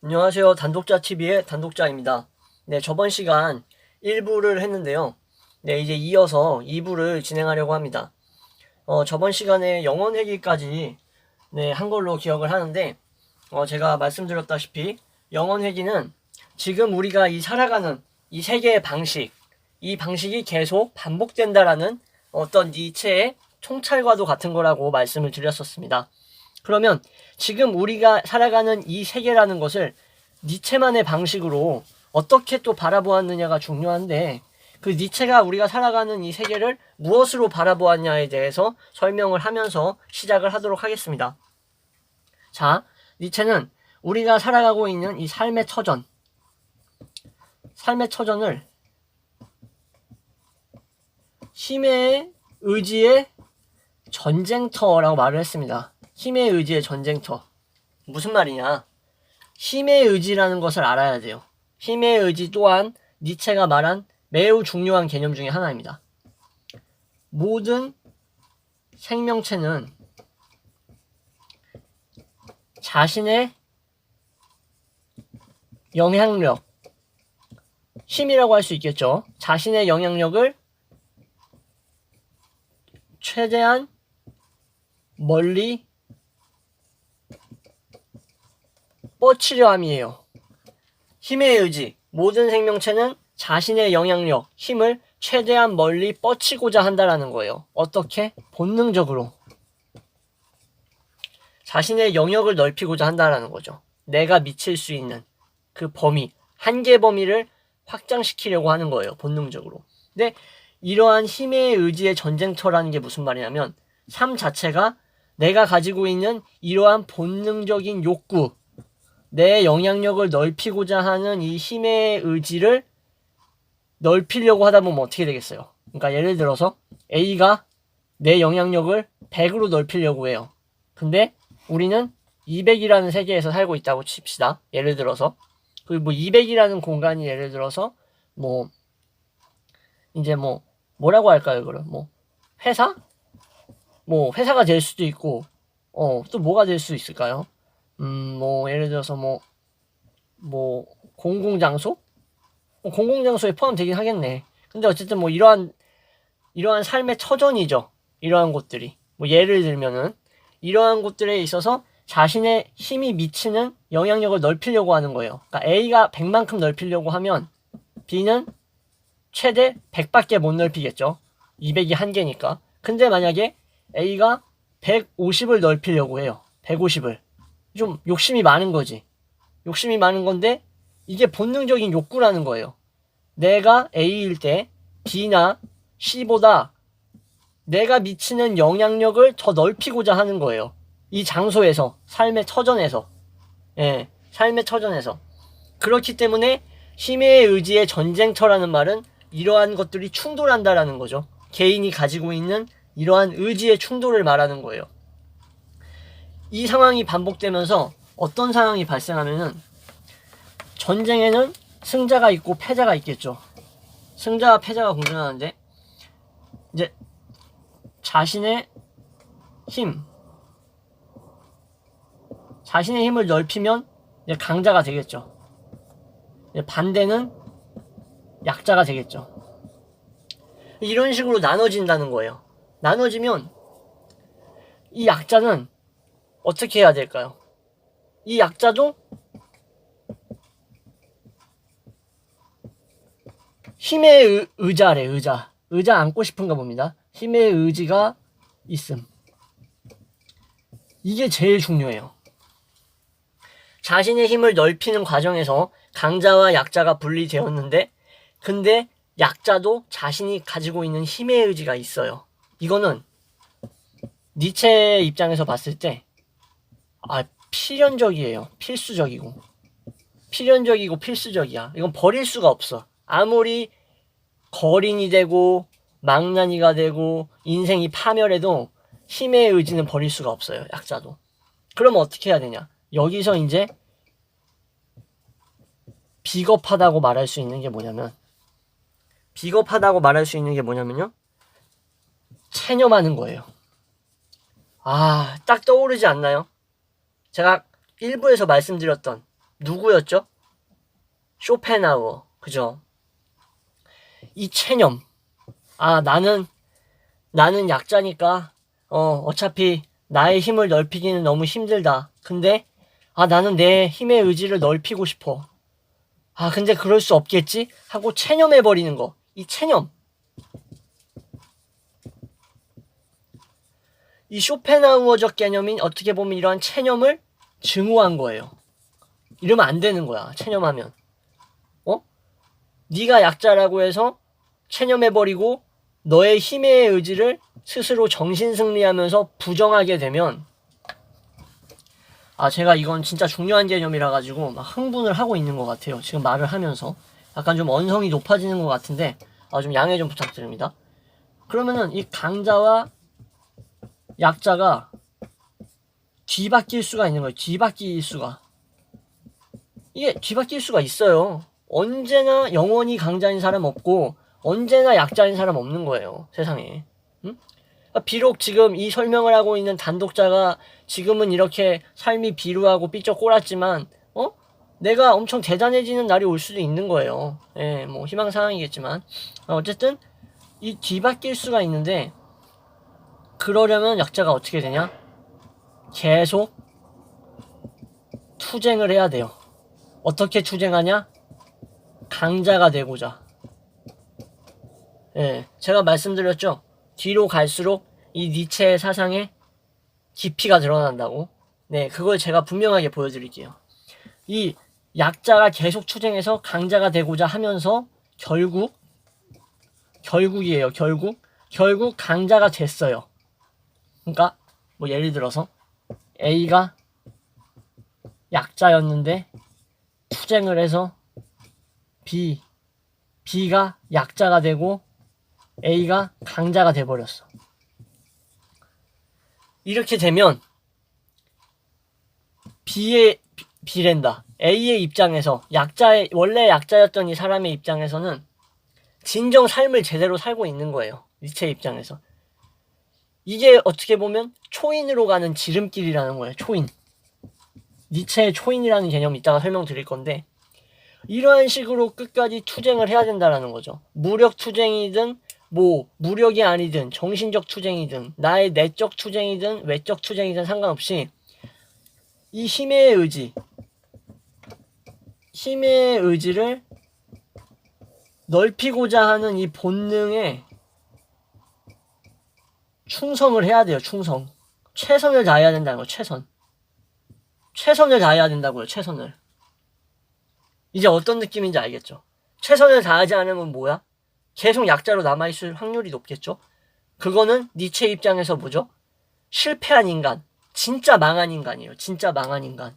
안녕하세요. 단독자TV의 단독자입니다. 네, 저번 시간 1부를 했는데요. 네, 이제 이어서 2부를 진행하려고 합니다. 저번 시간에 영원회귀까지 한 걸로 기억을 하는데, 제가 말씀드렸다시피 영원회귀는 지금 우리가 살아가는 이 세계의 방식, 이 방식이 계속 반복된다라는 어떤 니체의 총찰과도 같은 거라고 말씀을 드렸었습니다. 그러면 지금 우리가 살아가는 이 세계라는 것을 니체만의 방식으로 어떻게 또 바라보았느냐가 중요한데, 그 니체가 우리가 살아가는 이 세계를 무엇으로 바라보았냐에 대해서 설명을 하면서 시작을 하도록 하겠습니다. 자, 니체는 우리가 살아가고 있는 이 삶의 처전을 힘의 의지의 전쟁터라고 말을 했습니다. 힘의 의지의 전쟁터. 무슨 말이냐? 힘의 의지라는 것을 알아야 돼요. 힘의 의지 또한 니체가 말한 매우 중요한 개념 중에 하나입니다. 모든 생명체는 자신의 영향력, 힘이라고 할 수 있겠죠. 자신의 영향력을 최대한 멀리 뻗치려 함이에요. 힘의 의지. 모든 생명체는 자신의 영향력, 힘을 최대한 멀리 뻗치고자 한다라는 거예요. 어떻게? 본능적으로. 자신의 영역을 넓히고자 한다라는 거죠. 내가 미칠 수 있는 그 범위, 한계 범위를 확장시키려고 하는 거예요. 본능적으로. 근데 이러한 힘의 의지의 전쟁터라는 게 무슨 말이냐면, 삶 자체가 내가 가지고 있는 이러한 본능적인 욕구, 내 영향력을 넓히고자 하는 이 힘의 의지를 넓히려고 하다 보면 어떻게 되겠어요? 그러니까 예를 들어서 A가 내 영향력을 100으로 넓히려고 해요. 근데 우리는 200이라는 세계에서 살고 있다고 칩시다. 예를 들어서. 그리고 200이라는 공간이 예를 들어서 이제 뭐라고 할까요, 그럼? 회사? 회사가 될 수도 있고, 또 뭐가 될 수 있을까요? 예를 들어서 공공장소? 공공장소에 포함되긴 하겠네. 근데 어쨌든 이러한 삶의 처전이죠. 이러한 곳들이. 예를 들면은, 이러한 곳들에 있어서 자신의 힘이 미치는 영향력을 넓히려고 하는 거예요. 그러니까 A가 100만큼 넓히려고 하면, B는 최대 100밖에 못 넓히겠죠. 200이 한계니까. 근데 만약에 A가 150을 넓히려고 해요. 150을. 좀 욕심이 많은 거지. 욕심이 많은 건데 이게 본능적인 욕구라는 거예요. 내가 A일 때 B나 C보다 내가 미치는 영향력을 더 넓히고자 하는 거예요. 이 장소에서, 삶의 처전에서. 예, 삶의 처전에서. 그렇기 때문에 힘의 의지의 전쟁터라는 말은 이러한 것들이 충돌한다라는 거죠. 개인이 가지고 있는 이러한 의지의 충돌을 말하는 거예요. 이 상황이 반복되면서 어떤 상황이 발생하면은, 전쟁에는 승자가 있고 패자가 있겠죠. 승자와 패자가 공존하는데, 이제 자신의 힘을 넓히면 이제 강자가 되겠죠. 이제 반대는 약자가 되겠죠. 이런 식으로 나눠진다는 거예요. 나눠지면 이 약자는 어떻게 해야 될까요? 이 약자도 힘의 의자래, 의자. 의자 안고 싶은가 봅니다. 힘의 의지가 있음. 이게 제일 중요해요. 자신의 힘을 넓히는 과정에서 강자와 약자가 분리되었는데, 근데 약자도 자신이 가지고 있는 힘의 의지가 있어요. 이거는 니체의 입장에서 봤을 때 필연적이에요. 필연적이고 필수적이야. 이건 버릴 수가 없어. 아무리 거린이 되고 망나니가 되고 인생이 파멸해도 힘의 의지는 버릴 수가 없어요. 약자도. 그러면 어떻게 해야 되냐? 여기서 이제 비겁하다고 말할 수 있는 게 뭐냐면요. 체념하는 거예요. 딱 떠오르지 않나요? 제가 1부에서 말씀드렸던 누구였죠? 쇼펜하우어. 그죠? 이 체념. 아, 나는 약자니까, 어차피 나의 힘을 넓히기는 너무 힘들다. 근데, 아, 나는 내 힘의 의지를 넓히고 싶어. 아, 근데 그럴 수 없겠지? 하고 체념해버리는 거. 이 체념. 이 쇼펜하우어적 개념인 어떻게 보면 이러한 체념을 증오한 거예요. 이러면 안 되는 거야. 체념하면. 네가 약자라고 해서 체념해버리고 너의 힘의 의지를 스스로 정신승리하면서 부정하게 되면, 아, 제가 이건 진짜 중요한 개념이라 가지고 막 흥분을 하고 있는 것 같아요. 지금 말을 하면서 약간 좀 언성이 높아지는 것 같은데, 좀 양해 좀 부탁드립니다. 그러면은 이 강자와 약자가 뒤바뀔 수가 있는 거예요. 뒤바뀔 수가. 이게 뒤바뀔 수가 있어요. 언제나 영원히 강자인 사람 없고 언제나 약자인 사람 없는 거예요. 세상에. 응? 비록 지금 이 설명을 하고 있는 단독자가 지금은 이렇게 삶이 비루하고 삐쩍꼬랐지만 내가 엄청 대단해지는 날이 올 수도 있는 거예요. 예, 뭐 희망사항이겠지만 어쨌든 이 뒤바뀔 수가 있는데, 그러려면 약자가 어떻게 되냐? 계속 투쟁을 해야 돼요. 어떻게 투쟁하냐? 강자가 되고자. 예, 제가 말씀드렸죠. 뒤로 갈수록 이 니체의 사상에 깊이가 드러난다고. 네, 그걸 제가 분명하게 보여드릴게요. 이 약자가 계속 투쟁해서 강자가 되고자 하면서 결국이에요. 결국 강자가 됐어요. 그러니까 뭐 예를 들어서 A가 약자였는데 투쟁을 해서 B가 약자가 되고 A가 강자가 돼버렸어. 이렇게 되면 B랜다. A의 입장에서 원래 약자였던 이 사람의 입장에서는 진정 삶을 제대로 살고 있는 거예요. 니체의 입장에서. 이게 어떻게 보면 초인으로 가는 지름길이라는 거예요. 초인. 니체의 초인이라는 개념 이따가 설명드릴 건데, 이러한 식으로 끝까지 투쟁을 해야 된다라는 거죠. 무력 투쟁이든 무력이 아니든 정신적 투쟁이든 나의 내적 투쟁이든 외적 투쟁이든 상관없이 이 힘의 의지를 넓히고자 하는 이 본능에 충성을 해야 돼요. 충성. 최선을 다해야 된다는 거. 최선을 다해야 된다고요. 최선을. 이제 어떤 느낌인지 알겠죠? 최선을 다하지 않으면 뭐야? 계속 약자로 남아있을 확률이 높겠죠? 그거는 니체 입장에서 뭐죠? 실패한 인간. 진짜 망한 인간이에요. 진짜 망한 인간.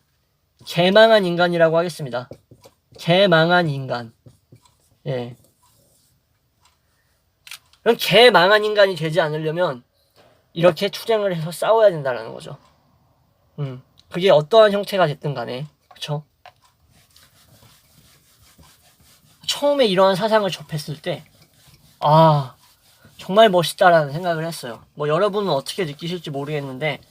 개망한 인간이라고 하겠습니다. 개망한 인간. 예. 그럼 개망한 인간이 되지 않으려면 이렇게 투쟁을 해서 싸워야 된다는 거죠. 그게 어떠한 형태가 됐든 간에. 그쵸? 처음에 이러한 사상을 접했을 때, 정말 멋있다라는 생각을 했어요. 뭐 여러분은 어떻게 느끼실지 모르겠는데,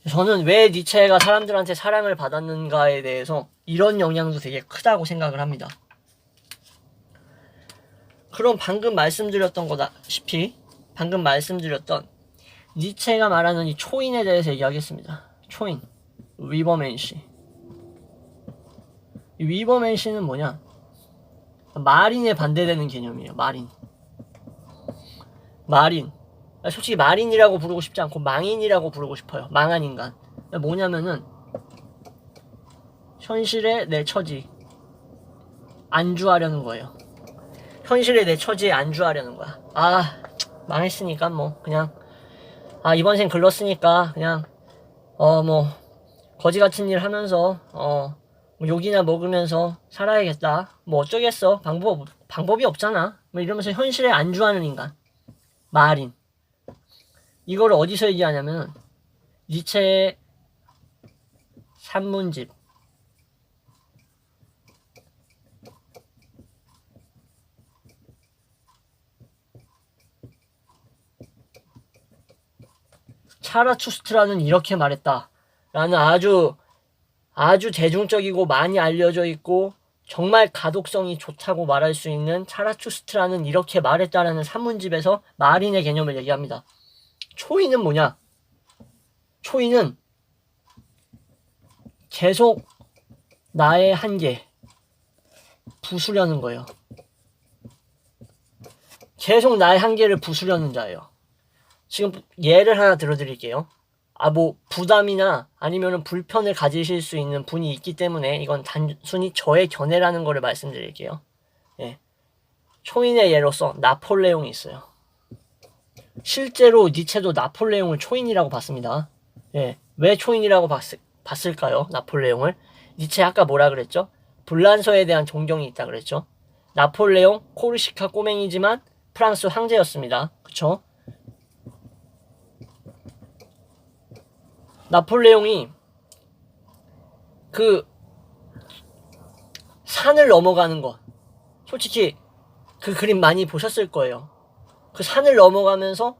저는 왜 니체가 사람들한테 사랑을 받았는가에 대해서 이런 영향도 되게 크다고 생각을 합니다. 그럼 방금 말씀드렸던 니체가 말하는 이 초인에 대해서 얘기하겠습니다. 초인, 위버맨시. 이 위버맨시는 뭐냐? 마린에 반대되는 개념이에요. 마린. 솔직히 마린이라고 부르고 싶지 않고 망인이라고 부르고 싶어요. 망한 인간. 뭐냐면은 현실의 내 처지 안주하려는 거예요. 현실의 내 처지에 안주하려는 거야. 망했으니까 뭐 그냥 이번 생 글렀으니까 그냥 뭐 거지 같은 일 하면서 뭐 욕이나 먹으면서 살아야겠다. 뭐 어쩌겠어. 방법이 없잖아. 뭐 이러면서 현실에 안주하는 인간. 마린. 이거를 어디서 얘기하냐면 니체의 산문집. 차라투스트라는 이렇게 말했다. 라는 아주 대중적이고 많이 알려져 있고 정말 가독성이 좋다고 말할 수 있는 차라투스트라는 이렇게 말했다라는 산문집에서 마린의 개념을 얘기합니다. 초인은 뭐냐? 초인은 계속 나의 한계 부수려는 거예요. 계속 나의 한계를 부수려는 자예요. 지금 예를 하나 들어드릴게요. 부담이나 아니면은 불편을 가지실 수 있는 분이 있기 때문에 이건 단순히 저의 견해라는 거를 말씀드릴게요. 예. 초인의 예로서 나폴레옹이 있어요. 실제로 니체도 나폴레옹을 초인이라고 봤습니다. 예. 왜 초인이라고 봤을까요? 나폴레옹을. 니체 아까 뭐라 그랬죠? 불란서에 대한 존경이 있다 그랬죠? 나폴레옹, 코르시카 꼬맹이지만 프랑스 황제였습니다. 그쵸? 나폴레옹이 그 산을 넘어가는 것, 솔직히 그 그림 많이 보셨을 거예요. 그 산을 넘어가면서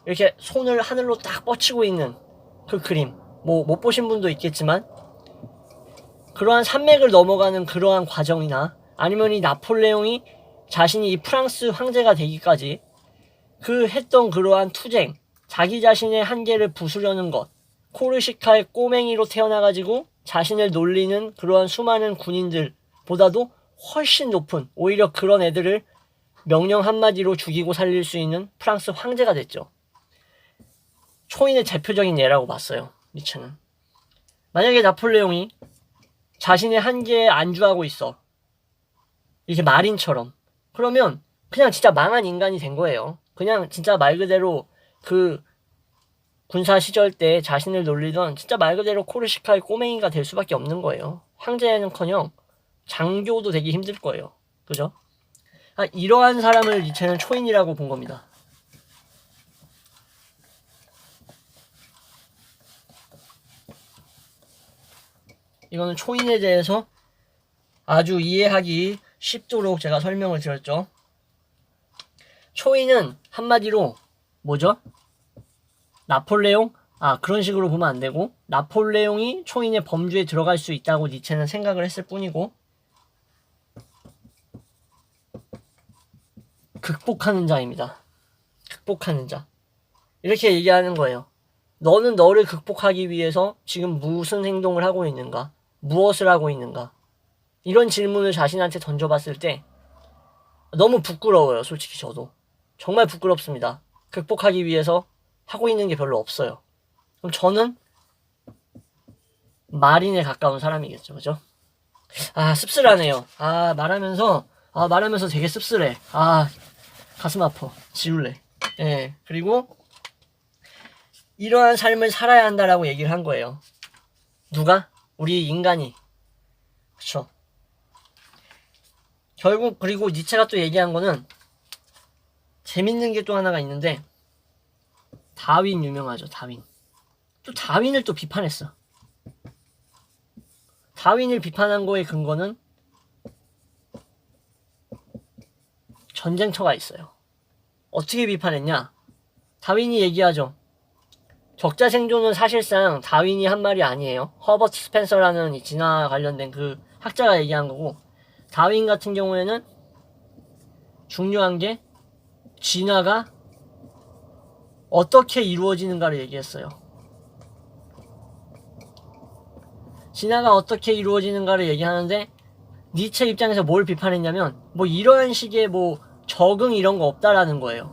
이렇게 손을 하늘로 딱 뻗치고 있는 그 그림, 못 보신 분도 있겠지만 그러한 산맥을 넘어가는 그러한 과정이나 아니면 이 나폴레옹이 자신이 이 프랑스 황제가 되기까지 그 했던 그러한 투쟁, 자기 자신의 한계를 부수려는 것, 코르시카의 꼬맹이로 태어나가지고 자신을 놀리는 그러한 수많은 군인들보다도 훨씬 높은, 오히려 그런 애들을 명령 한마디로 죽이고 살릴 수 있는 프랑스 황제가 됐죠. 초인의 대표적인 예라고 봤어요, 니체는. 만약에 나폴레옹이 자신의 한계에 안주하고 있어, 이렇게 마린처럼, 그러면 그냥 진짜 망한 인간이 된 거예요. 그냥 진짜 말 그대로 그 군사 시절 때 자신을 놀리던 진짜 말 그대로 코르시카의 꼬맹이가 될 수밖에 없는 거예요. 황제는커녕 장교도 되기 힘들 거예요. 그죠? 이러한 사람을 니체는 초인이라고 본 겁니다. 이거는 초인에 대해서 아주 이해하기 쉽도록 제가 설명을 드렸죠. 초인은 한마디로 뭐죠? 나폴레옹? 그런 식으로 보면 안 되고, 나폴레옹이 초인의 범주에 들어갈 수 있다고 니체는 생각을 했을 뿐이고, 극복하는 자입니다. 극복하는 자. 이렇게 얘기하는 거예요. 너는 너를 극복하기 위해서 지금 무슨 행동을 하고 있는가? 무엇을 하고 있는가? 이런 질문을 자신한테 던져봤을 때 너무 부끄러워요. 솔직히 저도. 정말 부끄럽습니다. 극복하기 위해서 하고 있는 게 별로 없어요. 그럼 저는 마린에 가까운 사람이겠죠. 그죠? 씁쓸하네요. 말하면서 되게 씁쓸해. 가슴 아파. 지울래. 예. 그리고 이러한 삶을 살아야 한다라고 얘기를 한 거예요. 누가? 우리 인간이. 그쵸? 결국 그리고 니체가 또 얘기한 거는 재밌는 게 또 하나가 있는데, 다윈 유명하죠. 다윈. 또 다윈을 또 비판했어. 다윈을 비판한 거의 근거는 전쟁터가 있어요. 어떻게 비판했냐? 다윈이 얘기하죠. 적자 생존은 사실상 다윈이 한 말이 아니에요. 허버트 스펜서라는 이 진화 관련된 그 학자가 얘기한 거고, 다윈 같은 경우에는 중요한 게 진화가 어떻게 이루어지는가를 얘기했어요. 진화가 어떻게 이루어지는가를 얘기하는데, 니체 입장에서 뭘 비판했냐면 이러한 식의 적응 이런 거 없다라는 거예요.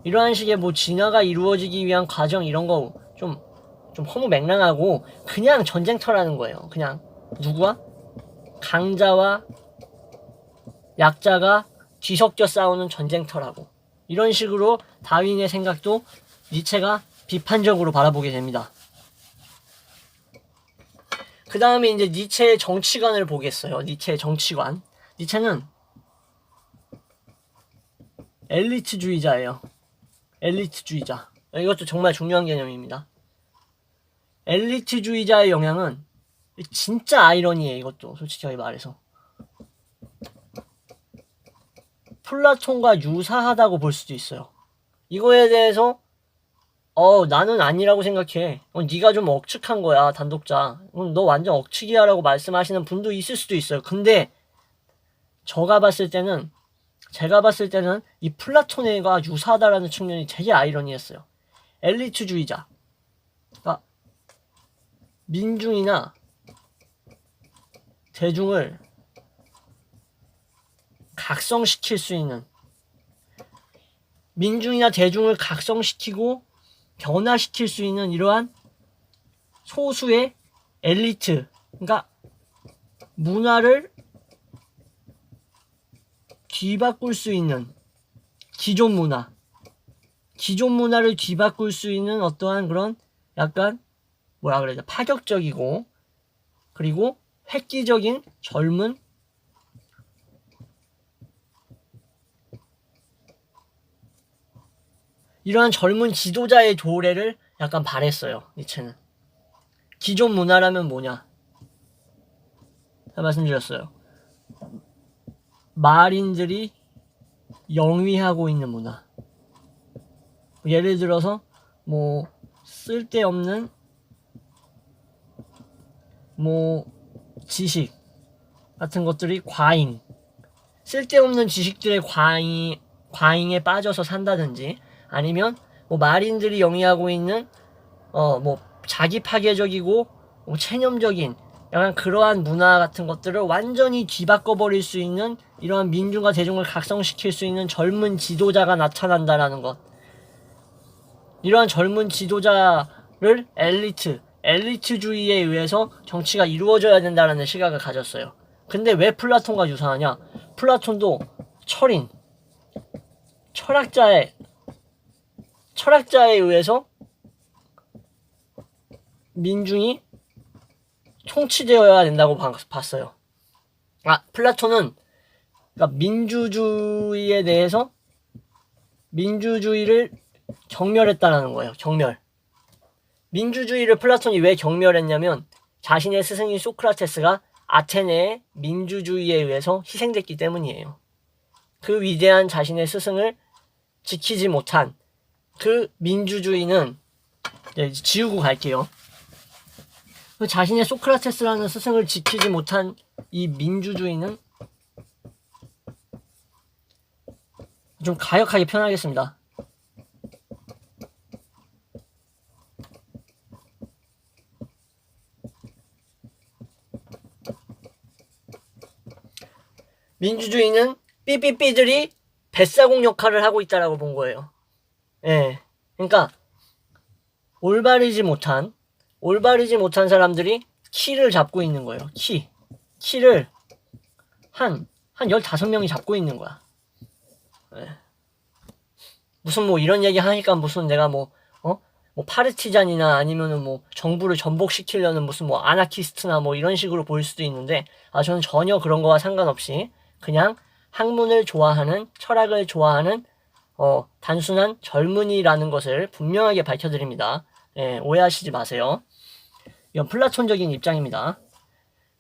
이러한 식의 진화가 이루어지기 위한 과정 이런 거 좀 허무맹랑하고 그냥 전쟁터라는 거예요. 그냥 누구와? 강자와 약자가 뒤섞여 싸우는 전쟁터라고. 이런 식으로 다윈의 생각도 니체가 비판적으로 바라보게 됩니다. 그 다음에 이제 니체의 정치관을 보겠어요. 니체의 정치관. 니체는 엘리트주의자예요. 엘리트주의자. 이것도 정말 중요한 개념입니다. 엘리트주의자의 영향은 진짜 아이러니해. 이것도 솔직히 말해서 플라톤과 유사하다고 볼 수도 있어요. 이거에 대해서 나는 아니라고 생각해. 네가 좀 억측한 거야, 단독자. 너 완전 억측이야 라고 말씀하시는 분도 있을 수도 있어요. 근데 제가 봤을 때는 이 플라톤과 유사하다라는 측면이 되게 아이러니했어요. 엘리트주의자. 그러니까 민중이나 대중을 각성시킬 수 있는, 민중이나 대중을 각성시키고 변화시킬 수 있는 이러한 소수의 엘리트, 그러니까 문화를 뒤바꿀 수 있는 기존 문화를 뒤바꿀 수 있는 어떠한 그런 약간 뭐라 그래야 돼, 파격적이고 그리고 획기적인 젊은 이러한 젊은 지도자의 도래를 약간 바랬어요. 니체는. 기존 문화라면 뭐냐? 제가 말씀드렸어요. 마린들이 영위하고 있는 문화. 예를 들어서 뭐 쓸데없는 뭐 지식 같은 것들이 쓸데없는 지식들의 과잉에 빠져서 산다든지, 아니면 뭐 마린들이 영위하고 있는 뭐 자기 파괴적이고 뭐 체념적인 약간 그러한 문화 같은 것들을 완전히 뒤바꿔버릴 수 있는 이러한 민중과 대중을 각성시킬 수 있는 젊은 지도자가 나타난다라는 것. 이러한 젊은 지도자를 엘리트주의에 의해서 정치가 이루어져야 된다라는 시각을 가졌어요. 근데 왜 플라톤과 유사하냐? 플라톤도 철학자에 의해서 민중이 통치되어야 된다고 봤어요. 플라톤은 그러니까 민주주의에 대해서 민주주의를 경멸했다라는 거예요. 민주주의를 플라톤이 왜 경멸했냐면 자신의 스승인 소크라테스가 아테네의 민주주의에 의해서 희생됐기 때문이에요. 그 위대한 자신의 스승을 지키지 못한 그 민주주의는, 지우고 갈게요. 그 자신의 소크라테스라는 스승을 지키지 못한 이 민주주의는, 좀 가역하게 표현하겠습니다. 민주주의는 삐삐삐들이 뱃사공 역할을 하고 있다라고 본 거예요. 예. 그러니까 올바르지 못한 사람들이 키를 잡고 있는 거예요. 키를 한 15명이 잡고 있는 거야. 예. 무슨 뭐 이런 얘기 하니까 무슨 내가 뭐 파르티잔이나 아니면은 뭐 정부를 전복시키려는 무슨 뭐 아나키스트나 뭐 이런 식으로 보일 수도 있는데, 저는 전혀 그런 거와 상관없이 그냥 학문을 좋아하는, 철학을 좋아하는 단순한 젊은이라는 것을 분명하게 밝혀드립니다. 예, 오해하시지 마세요. 이건 플라톤적인 입장입니다.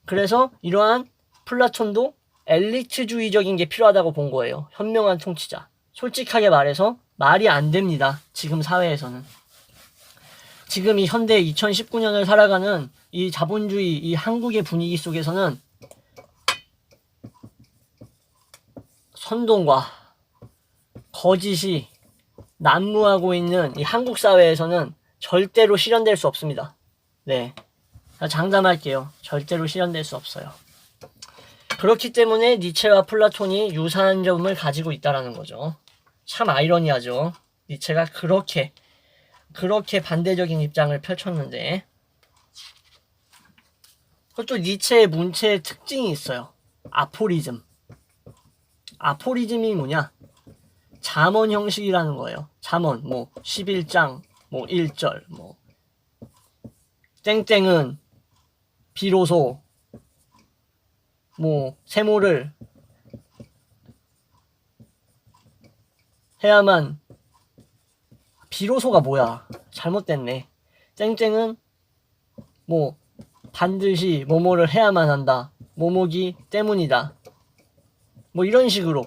그래서 이러한 플라톤도 엘리트주의적인 게 필요하다고 본 거예요. 현명한 통치자. 솔직하게 말해서 말이 안 됩니다. 지금 사회에서는. 지금 이 현대 2019년을 살아가는 이 자본주의, 이 한국의 분위기 속에서는 선동과 거짓이 난무하고 있는 이 한국 사회에서는 절대로 실현될 수 없습니다. 네. 장담할게요. 절대로 실현될 수 없어요. 그렇기 때문에 니체와 플라톤이 유사한 점을 가지고 있다라는 거죠. 참 아이러니하죠. 니체가 그렇게 반대적인 입장을 펼쳤는데, 그것도 니체의 문체의 특징이 있어요. 아포리즘이 뭐냐? 잠언 형식이라는 거예요. 잠언, 뭐 11장, 뭐 1절, 뭐 땡땡은 비로소 뭐 세모를 해야만, 비로소가 뭐야? 잘못됐네. 땡땡은 뭐 반드시 뭐뭐를 해야만 한다. 뭐뭐기 때문이다. 뭐 이런 식으로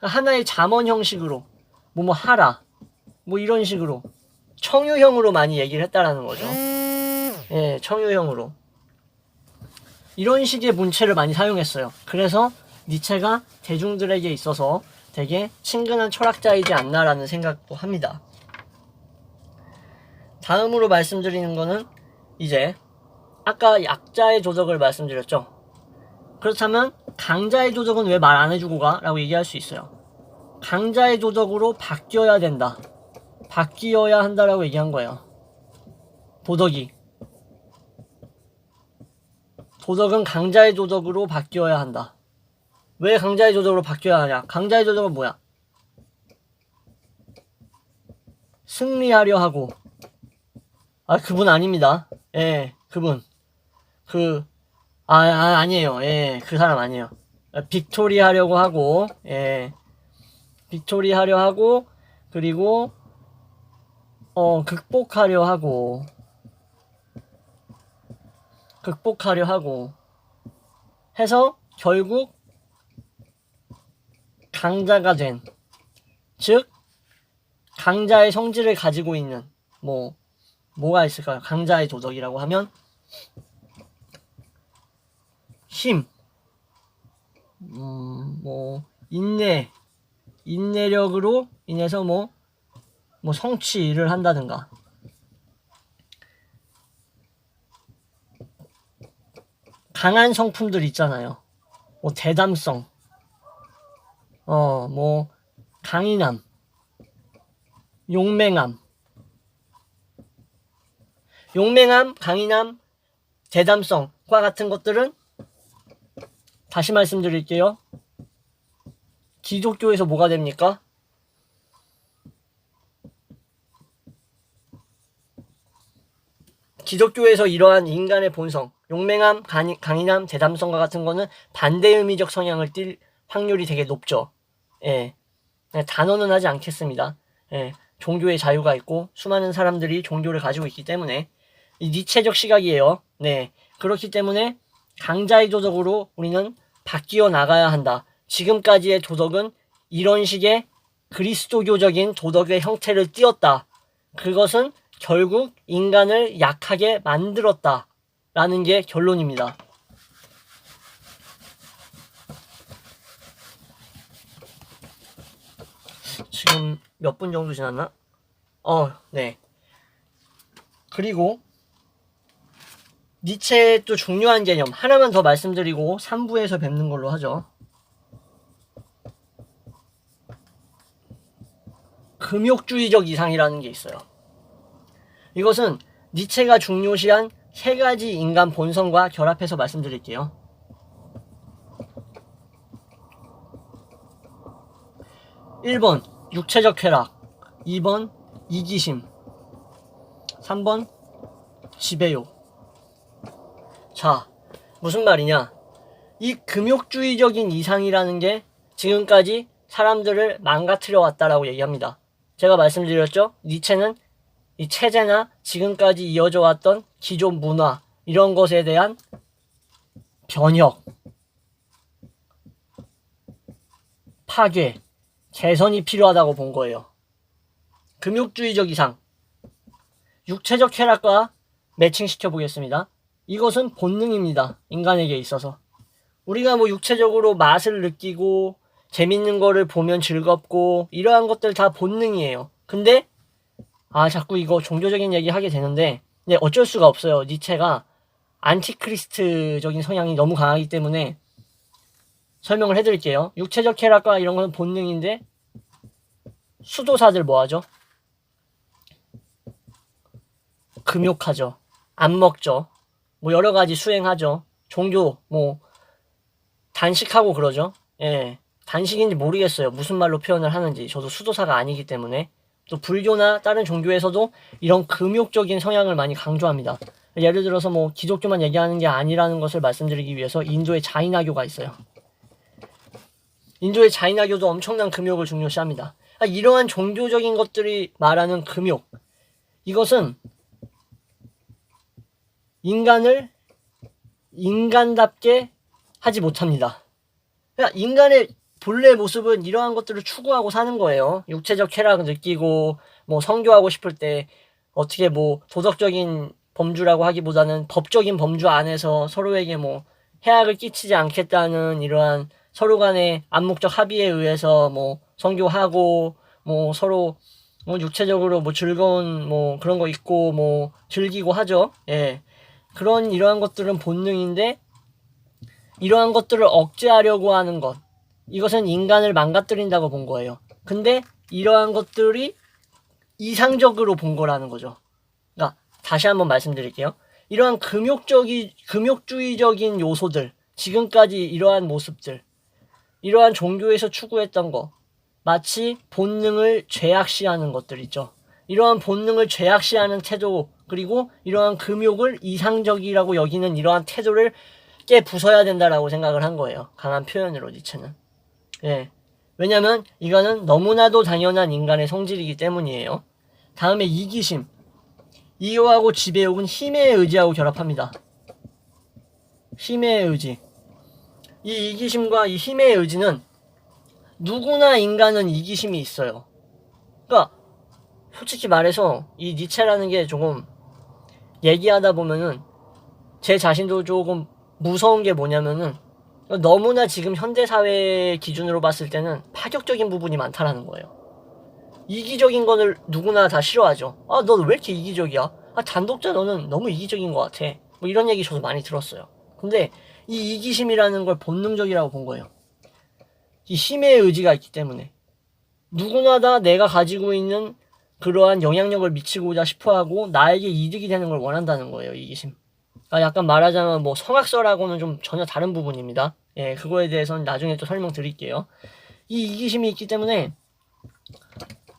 하나의 잠언 형식으로 뭐뭐 하라. 뭐 이런 식으로 청유형으로 많이 얘기를 했다라는 거죠. 예, 청유형으로. 이런 식의 문체를 많이 사용했어요. 그래서 니체가 대중들에게 있어서 되게 친근한 철학자이지 않나라는 생각도 합니다. 다음으로 말씀드리는 거는 이제 아까 약자의 조적을 말씀드렸죠. 그렇다면 강자의 조적은 왜 말 안 해주고 가? 라고 얘기할 수 있어요. 강자의 조적으로 바뀌어야 된다. 바뀌어야 한다라고 얘기한 거예요. 도덕은 강자의 조적으로 바뀌어야 한다. 왜 강자의 조적으로 바뀌어야 하냐? 강자의 조적은 뭐야? 승리하려 하고. 그분 아닙니다. 예, 그분. 아니에요. 예, 그 사람 아니에요. 빅토리 하려고 하고, 예. 빅토리 하려 하고, 그리고, 극복하려 하고, 해서 결국 강자가 된, 즉, 강자의 성질을 가지고 있는, 뭐가 있을까요? 강자의 도덕이라고 하면, 힘, 인내력으로 인해서 성취를 한다든가, 강한 성품들 있잖아요. 대담성, 강인함, 용맹함, 강인함, 대담성과 같은 것들은 다시 말씀드릴게요. 기독교에서 뭐가 됩니까? 기독교에서 이러한 인간의 본성, 용맹함, 강인함, 대담성과 같은 거는 반대의미적 성향을 띨 확률이 되게 높죠. 예. 단언은 하지 않겠습니다. 예. 종교의 자유가 있고 수많은 사람들이 종교를 가지고 있기 때문에 이 니체적 시각이에요. 네. 그렇기 때문에 강자의 도덕으로 우리는 바뀌어 나가야 한다. 지금까지의 도덕은 이런 식의 그리스도교적인 도덕의 형태를 띄었다. 그것은 결국 인간을 약하게 만들었다. 라는 게 결론입니다. 지금 몇 분 정도 지났나? 네. 그리고 니체의 또 중요한 개념 하나만 더 말씀드리고 3부에서 뵙는 걸로 하죠. 금욕주의적 이상이라는 게 있어요. 이것은 니체가 중요시한 세 가지 인간 본성과 결합해서 말씀드릴게요. 1번 육체적 쾌락, 2번 이기심, 3번 지배욕. 자, 무슨 말이냐? 이 금욕주의적인 이상이라는 게 지금까지 사람들을 망가뜨려 왔다라고 얘기합니다. 제가 말씀드렸죠? 니체는 이 체제나 지금까지 이어져 왔던 기존 문화 이런 것에 대한 변혁, 파괴, 개선이 필요하다고 본 거예요. 금욕주의적 이상, 육체적 쾌락과 매칭시켜 보겠습니다. 이것은 본능입니다. 인간에게 있어서. 우리가 육체적으로 맛을 느끼고 재밌는 거를 보면 즐겁고 이러한 것들 다 본능이에요. 근데 자꾸 이거 종교적인 얘기 하게 되는데 어쩔 수가 없어요. 니체가 안티크리스트적인 성향이 너무 강하기 때문에 설명을 해드릴게요. 육체적 쾌락과 이런 건 본능인데 수도사들 뭐하죠? 금욕하죠. 안 먹죠. 여러가지 수행하죠. 종교 단식하고 그러죠. 예, 단식인지 모르겠어요. 무슨 말로 표현을 하는지. 저도 수도사가 아니기 때문에. 또 불교나 다른 종교에서도 이런 금욕적인 성향을 많이 강조합니다. 예를 들어서 기독교만 얘기하는 게 아니라는 것을 말씀드리기 위해서 인도의 자이나교가 있어요. 인도의 자이나교도 엄청난 금욕을 중요시합니다. 이러한 종교적인 것들이 말하는 금욕, 이것은 인간을 인간답게 하지 못합니다. 인간의 본래 모습은 이러한 것들을 추구하고 사는 거예요. 육체적 쾌락을 느끼고 뭐 성교하고 싶을 때 어떻게 뭐 도덕적인 범주라고 하기보다는 법적인 범주 안에서 서로에게 뭐 해악을 끼치지 않겠다는 이러한 서로 간의 암묵적 합의에 의해서 뭐 성교하고 뭐 서로 뭐 육체적으로 뭐 즐거운 뭐 그런 거 있고 뭐 즐기고 하죠. 예. 그런 이러한 것들은 본능인데 이러한 것들을 억제하려고 하는 것, 이것은 인간을 망가뜨린다고 본 거예요. 근데 이러한 것들이 이상적으로 본 거라는 거죠. 그러니까 다시 한번 말씀드릴게요. 이러한 금욕주의적인 요소들, 지금까지 이러한 모습들, 이러한 종교에서 추구했던 거, 마치 본능을 죄악시하는 것들 있죠. 이러한 본능을 죄악시하는 태도, 그리고 이러한 금욕을 이상적이라고 여기는 이러한 태도를 깨 부숴야 된다라고 생각을 한 거예요. 강한 표현으로 니체는. 예. 왜냐면 이거는 너무나도 당연한 인간의 성질이기 때문이에요. 다음에 이기심. 이유하고 지배욕은 힘의 의지하고 결합합니다. 힘의 의지. 이 이기심과 이 힘의 의지는 누구나 인간은 이기심이 있어요. 그러니까 솔직히 말해서 이 니체라는 게 조금 얘기하다 보면은 제 자신도 조금 무서운 게 뭐냐면은 너무나 지금 현대사회 기준으로 봤을 때는 파격적인 부분이 많다라는 거예요. 이기적인 거를 누구나 다 싫어하죠. 아, 너 왜 이렇게 이기적이야? 아, 단독자 너는 너무 이기적인 것 같아. 뭐 이런 얘기 저도 많이 들었어요. 근데 이 이기심이라는 걸 본능적이라고 본 거예요. 이 힘의 의지가 있기 때문에 누구나 다 내가 가지고 있는 그러한 영향력을 미치고자 싶어하고 나에게 이득이 되는 걸 원한다는 거예요. 이기심. 약간 말하자면 뭐 성악설하고는 좀 전혀 다른 부분입니다. 예, 그거에 대해서는 나중에 또 설명드릴게요. 이 이기심이 있기 때문에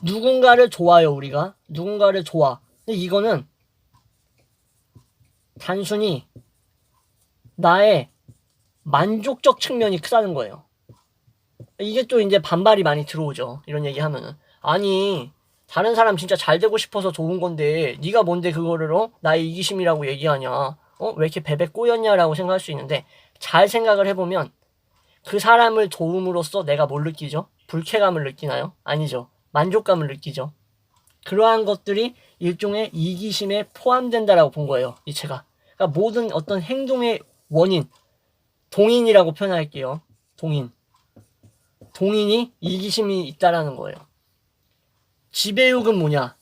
누군가를 좋아요, 우리가. 누군가를 좋아. 근데 이거는 단순히 나의 만족적 측면이 크다는 거예요. 이게 또 이제 반발이 많이 들어오죠. 이런 얘기 하면은. 아니, 다른 사람 진짜 잘 되고 싶어서 좋은 건데 네가 뭔데 그거를 나의 이기심이라고 얘기하냐. 왜 이렇게 베베 꼬였냐라고 생각할 수 있는데 잘 생각을 해보면 그 사람을 도움으로써 내가 뭘 느끼죠? 불쾌감을 느끼나요? 아니죠. 만족감을 느끼죠. 그러한 것들이 일종의 이기심에 포함된다라고 본 거예요. 니체가. 그러니까 모든 어떤 행동의 원인, 동인이라고 표현할게요. 동인이 이기심이 있다라는 거예요. 지배욕은 뭐냐?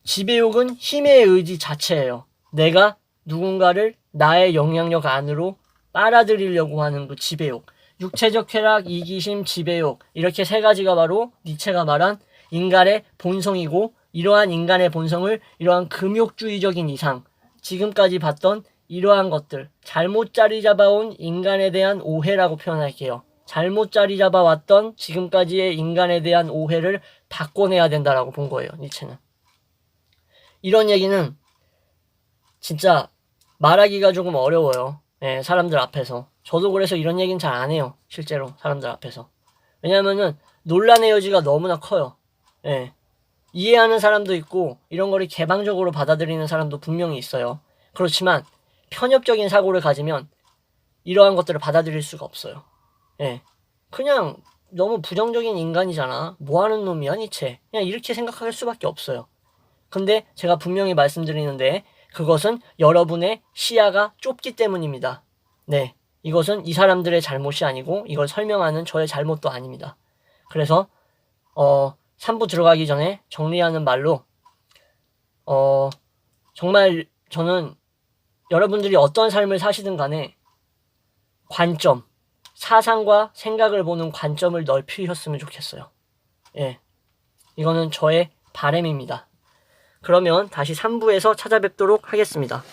지배욕은 힘의 의지 자체예요. 내가 누군가를 나의 영향력 안으로 빨아들이려고 하는 그 지배욕. 육체적 쾌락, 이기심, 지배욕. 이렇게 세 가지가 바로 니체가 말한 인간의 본성이고, 이러한 인간의 본성을 이러한 금욕주의적인 이상, 지금까지 봤던 이러한 것들, 잘못 자리 잡아온 인간에 대한 오해라고 표현할게요. 잘못 자리 잡아왔던 지금까지의 인간에 대한 오해를 바꿔내야 된다라고 본 거예요. 니체는. 이런 얘기는 진짜 말하기가 조금 어려워요. 예, 사람들 앞에서. 저도 그래서 이런 얘기는 잘 안 해요. 실제로 사람들 앞에서. 왜냐면은 논란의 여지가 너무나 커요. 예. 이해하는 사람도 있고 이런 거를 개방적으로 받아들이는 사람도 분명히 있어요. 그렇지만 편협적인 사고를 가지면 이러한 것들을 받아들일 수가 없어요. 예. 그냥 너무 부정적인 인간이잖아. 뭐하는 놈이야 니체. 그냥 이렇게 생각할 수밖에 없어요. 근데 제가 분명히 말씀드리는데 그것은 여러분의 시야가 좁기 때문입니다. 네. 이것은 이 사람들의 잘못이 아니고 이걸 설명하는 저의 잘못도 아닙니다. 그래서 3부 들어가기 전에 정리하는 말로 정말 저는 여러분들이 어떤 삶을 사시든 간에 관점, 사상과 생각을 보는 관점을 넓히셨으면 좋겠어요. 예. 이거는 저의 바람입니다. 그러면 다시 3부에서 찾아뵙도록 하겠습니다.